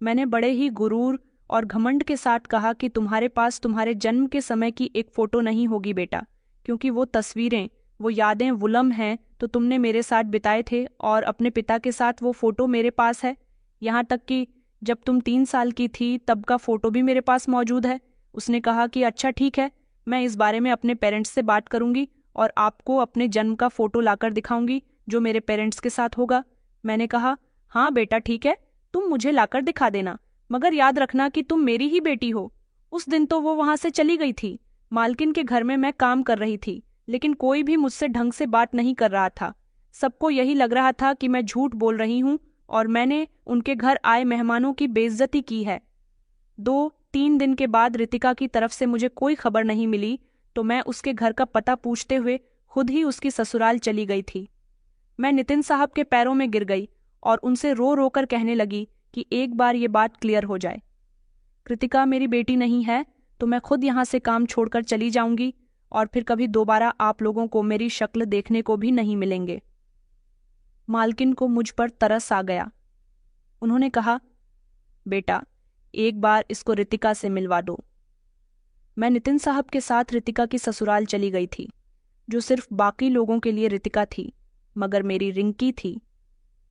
मैंने बड़े ही गुरूर और घमंड के साथ कहा कि तुम्हारे पास तुम्हारे जन्म के समय की एक फोटो नहीं होगी बेटा, क्योंकि वो तस्वीरें, वो यादें वुलम हैं तो तुमने मेरे साथ बिताए थे और अपने पिता के साथ वो फोटो मेरे पास है। यहाँ तक कि जब तुम 3 साल की थी तब का फोटो भी मेरे पास मौजूद है। उसने कहा कि अच्छा ठीक है, मैं इस बारे में अपने पेरेंट्स से बात करूंगी और आपको अपने जन्म का फोटो लाकर दिखाऊंगी जो मेरे पेरेंट्स के साथ होगा। मैंने कहा, हाँ बेटा ठीक है, तुम मुझे लाकर दिखा देना, मगर याद रखना कि तुम मेरी ही बेटी हो। उस दिन तो वो वहां से चली गई थी। मालकिन के घर में मैं काम कर रही थी, लेकिन कोई भी मुझसे ढंग से बात नहीं कर रहा था। सबको यही लग रहा था कि मैं झूठ बोल रही हूँ और मैंने उनके घर आए मेहमानों की बेइज्जती की है। 2-3 दिन के बाद रितिका की तरफ से मुझे कोई खबर नहीं मिली, तो मैं उसके घर का पता पूछते हुए खुद ही उसकी ससुराल चली गई थी। मैं नितिन साहब के पैरों में गिर गई और उनसे रो रो कर कहने लगी कि एक बार ये बात क्लियर हो जाए। कृतिका मेरी बेटी नहीं है तो मैं खुद यहाँ से काम छोड़कर चली जाऊंगी और फिर कभी दोबारा आप लोगों को मेरी शक्ल देखने को भी नहीं मिलेंगे। मालकिन को मुझ पर तरस आ गया। उन्होंने कहा, बेटा एक बार इसको रितिका से मिलवा दो। मैं नितिन साहब के साथ रितिका की ससुराल चली गई थी। जो सिर्फ बाकी लोगों के लिए रितिका थी, मगर मेरी रिंकी थी।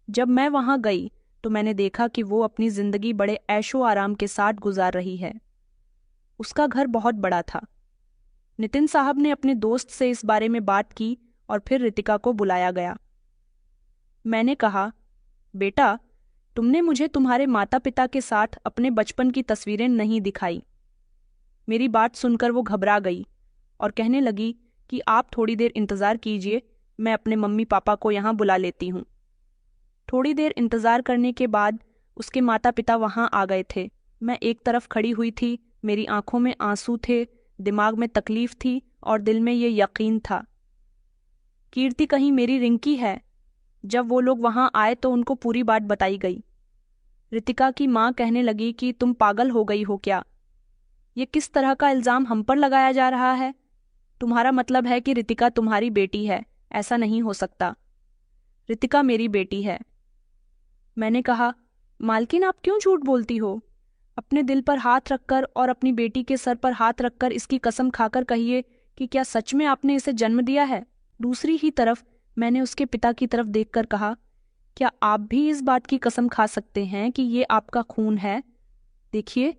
जब मैं वहां गई तो मैंने देखा कि वो अपनी जिंदगी बड़े ऐशो आराम के साथ गुजार रही है। उसका घर बहुत बड़ा था। नितिन साहब ने अपने दोस्त से इस बारे में बात की और फिर रितिका को बुलाया गया। मैंने कहा, बेटा, तुमने मुझे तुम्हारे माता पिता के साथ अपने बचपन की तस्वीरें नहीं दिखाई। मेरी बात सुनकर वो घबरा गई और कहने लगी कि आप थोड़ी देर इंतज़ार कीजिए, मैं अपने मम्मी पापा को यहाँ बुला लेती हूँ। थोड़ी देर इंतज़ार करने के बाद उसके माता पिता वहाँ आ गए थे। मैं एक तरफ खड़ी हुई थी, मेरी आंखों में आंसू थे, दिमाग में तकलीफ थी और दिल में ये यकीन था, कीर्ति कहीं मेरी रिंकी है। जब वो लोग वहाँ आए तो उनको पूरी बात बताई गई। रितिका की माँ कहने लगी कि तुम पागल हो गई हो क्या? ये किस तरह का इल्ज़ाम हम पर लगाया जा रहा है? तुम्हारा मतलब है कि रितिका तुम्हारी बेटी है? ऐसा नहीं हो सकता। रितिका मेरी बेटी है। मैंने कहा, मालकिन आप क्यों झूठ बोलती हो? अपने दिल पर हाथ रखकर और अपनी बेटी के सर पर हाथ रखकर इसकी कसम खाकर कहिए कि क्या सच में आपने इसे जन्म दिया है? दूसरी ही तरफ मैंने उसके पिता की तरफ देखकर कहा, क्या आप भी इस बात की कसम खा सकते हैं कि ये आपका खून है? देखिए,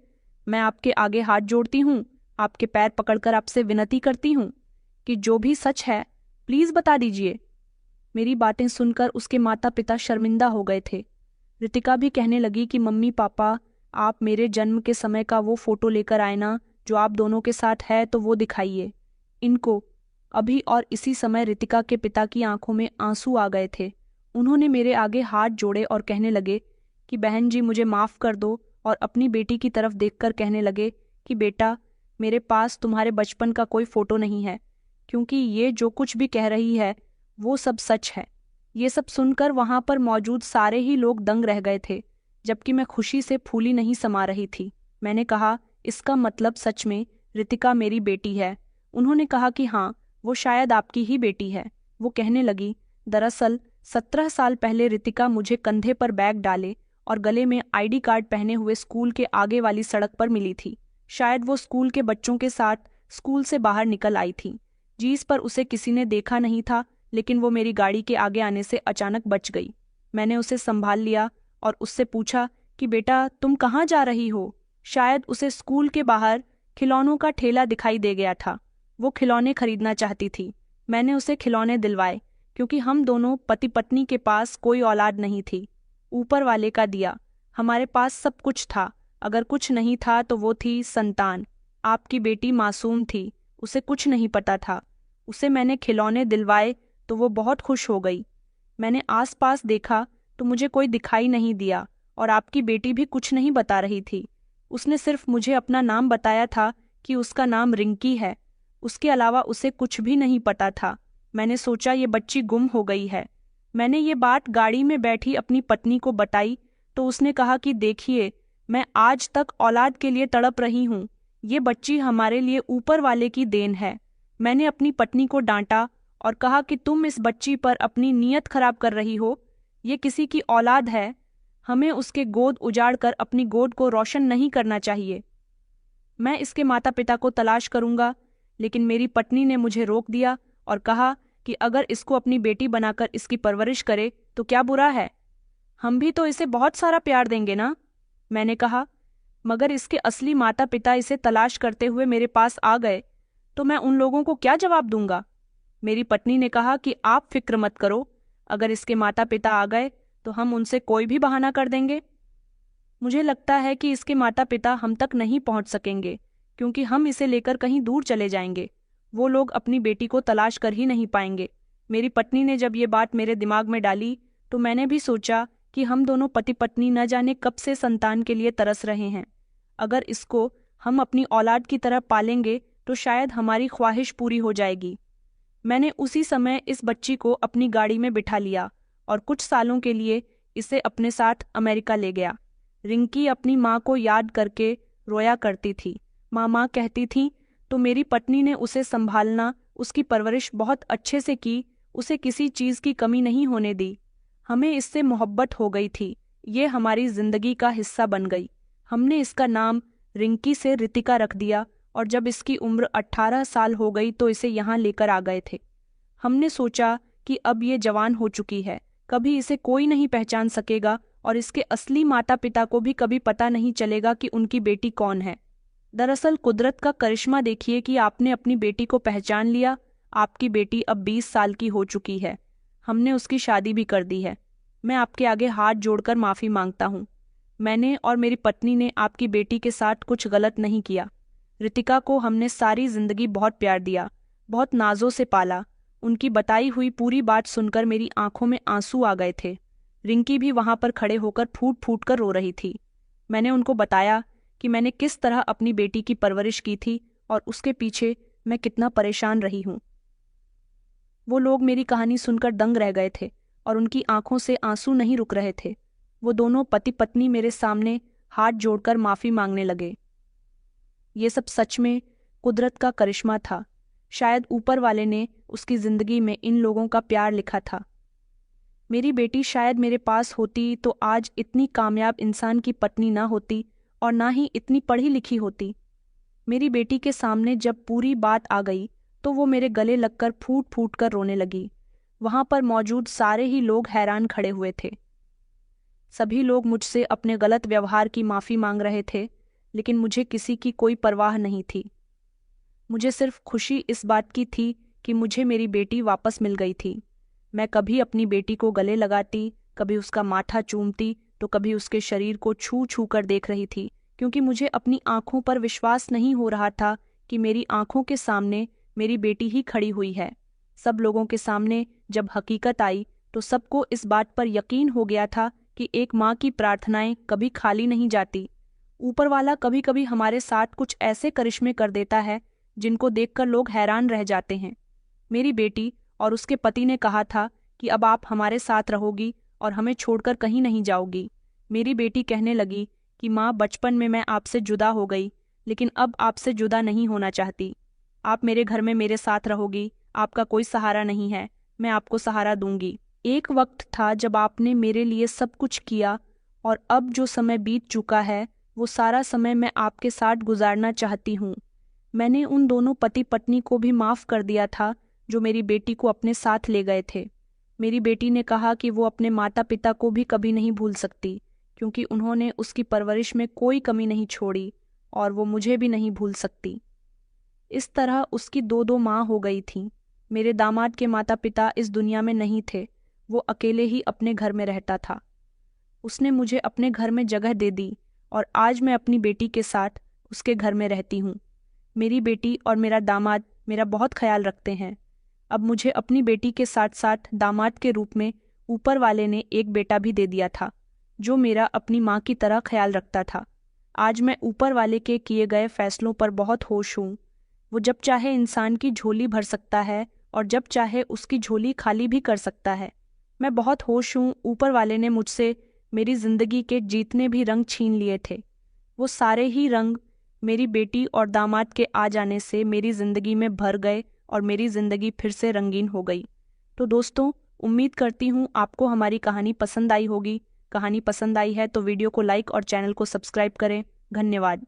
मैं आपके आगे हाथ जोड़ती हूँ, आपके पैर पकड़कर आपसे विनती करती हूँ कि जो भी सच है प्लीज बता दीजिए। मेरी बातें सुनकर उसके माता पिता शर्मिंदा हो गए थे। रितिका भी कहने लगी कि मम्मी पापा, आप मेरे जन्म के समय का वो फोटो लेकर आए ना, जो आप दोनों के साथ है, तो वो दिखाइए इनको अभी। और इसी समय रितिका के पिता की आंखों में आंसू आ गए थे। उन्होंने मेरे आगे हाथ जोड़े और कहने लगे कि बहन जी, मुझे माफ़ कर दो, और अपनी बेटी की तरफ देखकर कहने लगे कि बेटा, मेरे पास तुम्हारे बचपन का कोई फोटो नहीं है, क्योंकि ये जो कुछ भी कह रही है वो सब सच है। ये सब सुनकर वहां पर मौजूद सारे ही लोग दंग रह गए थे, जबकि मैं खुशी से फूली नहीं समा रही थी। मैंने कहा, इसका मतलब सच में रितिका मेरी बेटी है? उन्होंने कहा कि हाँ, वो शायद आपकी ही बेटी है। वो कहने लगी, दरअसल 17 साल पहले रितिका मुझे कंधे पर बैग डाले और गले में आईडी कार्ड पहने हुए स्कूल के आगे वाली सड़क पर मिली थी। शायद वो स्कूल के बच्चों के साथ स्कूल से बाहर निकल आई थी। जिस पर उसे किसी ने देखा नहीं था, लेकिन वो मेरी गाड़ी के आगे आने से अचानक बच गई। मैंने उसे संभाल लिया और उससे पूछा कि बेटा, तुम कहाँ जा रही हो? शायद उसे स्कूल के बाहर खिलौनों का ठेला दिखाई दे गया था। वो खिलौने खरीदना चाहती थी। मैंने उसे खिलौने दिलवाए, क्योंकि हम दोनों पति पत्नी के पास कोई औलाद नहीं थी। ऊपर वाले का दिया, हमारे पास सब कुछ था। अगर कुछ नहीं था तो वो थी संतान। आपकी बेटी मासूम थी, उसे कुछ नहीं पता था। उसे मैंने खिलौने दिलवाए तो वो बहुत खुश हो गई। मैंने आसपास देखा तो मुझे कोई दिखाई नहीं दिया, और आपकी बेटी भी कुछ नहीं बता रही थी। उसने सिर्फ मुझे अपना नाम बताया था कि उसका नाम रिंकी है। उसके अलावा उसे कुछ भी नहीं पता था। मैंने सोचा ये बच्ची गुम हो गई है। मैंने ये बात गाड़ी में बैठी अपनी पत्नी को बताई तो उसने कहा कि देखिए, मैं आज तक औलाद के लिए तड़प रही हूँ। ये बच्ची हमारे लिए ऊपर वाले की देन है। मैंने अपनी पत्नी को डांटा और कहा कि तुम इस बच्ची पर अपनी नीयत खराब कर रही हो। ये किसी की औलाद है, हमें उसके गोद उजाड़कर अपनी गोद को रोशन नहीं करना चाहिए। मैं इसके माता पिता को तलाश करूंगा, लेकिन मेरी पत्नी ने मुझे रोक दिया और कहा कि अगर इसको अपनी बेटी बनाकर इसकी परवरिश करे तो क्या बुरा है, हम भी तो इसे बहुत सारा प्यार देंगे ना। मैंने कहा, मगर इसके असली माता पिता इसे तलाश करते हुए मेरे पास आ गए तो मैं उन लोगों को क्या जवाब दूंगा? मेरी पत्नी ने कहा कि आप फिक्र मत करो, अगर इसके माता पिता आ गए तो हम उनसे कोई भी बहाना कर देंगे। मुझे लगता है कि इसके माता पिता हम तक नहीं पहुंच सकेंगे, क्योंकि हम इसे लेकर कहीं दूर चले जाएंगे। वो लोग अपनी बेटी को तलाश कर ही नहीं पाएंगे। मेरी पत्नी ने जब ये बात मेरे दिमाग में डाली तो मैंने भी सोचा कि हम दोनों पति पत्नी न जाने कब से संतान के लिए तरस रहे हैं। अगर इसको हम अपनी औलाद की तरह पालेंगे तो शायद हमारी ख्वाहिश पूरी हो जाएगी। मैंने उसी समय इस बच्ची को अपनी गाड़ी में बिठा लिया और कुछ सालों के लिए इसे अपने साथ अमेरिका ले गया। रिंकी अपनी माँ को याद करके रोया करती थी। माँ कहती थी तो मेरी पत्नी ने उसे संभालना, उसकी परवरिश बहुत अच्छे से की, उसे किसी चीज़ की कमी नहीं होने दी। हमें इससे मोहब्बत हो गई थी। ये हमारी जिंदगी का हिस्सा बन गई। हमने इसका नाम रिंकी से रितिका रख दिया, और जब इसकी उम्र 18 साल हो गई तो इसे यहाँ लेकर आ गए थे। हमने सोचा कि अब ये जवान हो चुकी है, कभी इसे कोई नहीं पहचान सकेगा और इसके असली माता पिता को भी कभी पता नहीं चलेगा कि उनकी बेटी कौन है। दरअसल कुदरत का करिश्मा देखिए कि आपने अपनी बेटी को पहचान लिया। आपकी बेटी अब 20 साल की हो चुकी है। हमने उसकी शादी भी कर दी है। मैं आपके आगे हाथ जोड़कर माफ़ी मांगता हूँ। मैंने और मेरी पत्नी ने आपकी बेटी के साथ कुछ गलत नहीं किया। रितिका को हमने सारी जिंदगी बहुत प्यार दिया, बहुत नाजों से पाला। उनकी बताई हुई पूरी बात सुनकर मेरी आंखों में आंसू आ गए थे। रिंकी भी वहां पर खड़े होकर फूट फूट कर रो रही थी। मैंने उनको बताया कि मैंने किस तरह अपनी बेटी की परवरिश की थी और उसके पीछे मैं कितना परेशान रही हूँ। वो लोग मेरी कहानी सुनकर दंग रह गए थे और उनकी आंखों से आंसू नहीं रुक रहे थे। वो दोनों पति पत्नी मेरे सामने हाथ जोड़कर माफी मांगने लगे। ये सब सच में कुदरत का करिश्मा था। शायद ऊपर वाले ने उसकी जिंदगी में इन लोगों का प्यार लिखा था। मेरी बेटी शायद मेरे पास होती तो आज इतनी कामयाब इंसान की पत्नी ना होती और ना ही इतनी पढ़ी लिखी होती। मेरी बेटी के सामने जब पूरी बात आ गई तो वो मेरे गले लगकर फूट फूट कर रोने लगी। वहां पर मौजूद सारे ही लोग हैरान खड़े हुए थे। सभी लोग मुझसे अपने गलत व्यवहार की माफ़ी मांग रहे थे, लेकिन मुझे किसी की कोई परवाह नहीं थी। मुझे सिर्फ खुशी इस बात की थी कि मुझे मेरी बेटी वापस मिल गई थी। मैं कभी अपनी बेटी को गले लगाती, कभी उसका माथा चूमती तो कभी उसके शरीर को छू छू कर देख रही थी, क्योंकि मुझे अपनी आंखों पर विश्वास नहीं हो रहा था कि मेरी आंखों के सामने मेरी बेटी ही खड़ी हुई है। सब लोगों के सामने जब हकीकत आई तो सबको इस बात पर यकीन हो गया था कि एक माँ की प्रार्थनाएं कभी खाली नहीं जाती। ऊपर वाला कभी कभी हमारे साथ कुछ ऐसे करिश्मे कर देता है जिनको देखकर लोग हैरान रह जाते हैं। मेरी बेटी और उसके पति ने कहा था कि अब आप हमारे साथ रहोगी और हमें छोड़कर कहीं नहीं जाओगी। मेरी बेटी कहने लगी कि माँ, बचपन में मैं आपसे जुदा हो गई, लेकिन अब आपसे जुदा नहीं होना चाहती। आप मेरे घर में मेरे साथ रहोगी। आपका कोई सहारा नहीं है, मैं आपको सहारा दूंगी। एक वक्त था जब आपने मेरे लिए सब कुछ किया और अब जो समय बीत चुका है वो सारा समय मैं आपके साथ गुजारना चाहती हूँ। मैंने उन दोनों पति पत्नी को भी माफ़ कर दिया था जो मेरी बेटी को अपने साथ ले गए थे। मेरी बेटी ने कहा कि वो अपने माता पिता को भी कभी नहीं भूल सकती, क्योंकि उन्होंने उसकी परवरिश में कोई कमी नहीं छोड़ी और वो मुझे भी नहीं भूल सकती। इस तरह उसकी दो दो माँ हो गई थीं। मेरे दामाद के माता पिता इस दुनिया में नहीं थे। वो अकेले ही अपने घर में रहता था। उसने मुझे अपने घर में जगह दे दी और आज मैं अपनी बेटी के साथ उसके घर में रहती हूँ। मेरी बेटी और मेरा दामाद मेरा बहुत ख्याल रखते हैं। अब मुझे अपनी बेटी के साथ साथ दामाद के रूप में ऊपर वाले ने एक बेटा भी दे दिया था, जो मेरा अपनी माँ की तरह ख्याल रखता था। आज मैं ऊपर वाले के किए गए फैसलों पर बहुत होश हूँ। वो जब चाहे इंसान की झोली भर सकता है और जब चाहे उसकी झोली खाली भी कर सकता है। मैं बहुत होश हूँ। ऊपर वाले ने मुझसे मेरी जिंदगी के जितने भी रंग छीन लिए थे, वो सारे ही रंग मेरी बेटी और दामाद के आ जाने से मेरी जिंदगी में भर गए और मेरी जिंदगी फिर से रंगीन हो गई। तो दोस्तों, उम्मीद करती हूँ आपको हमारी कहानी पसंद आई होगी। कहानी पसंद आई है तो वीडियो को लाइक और चैनल को सब्सक्राइब करें। धन्यवाद।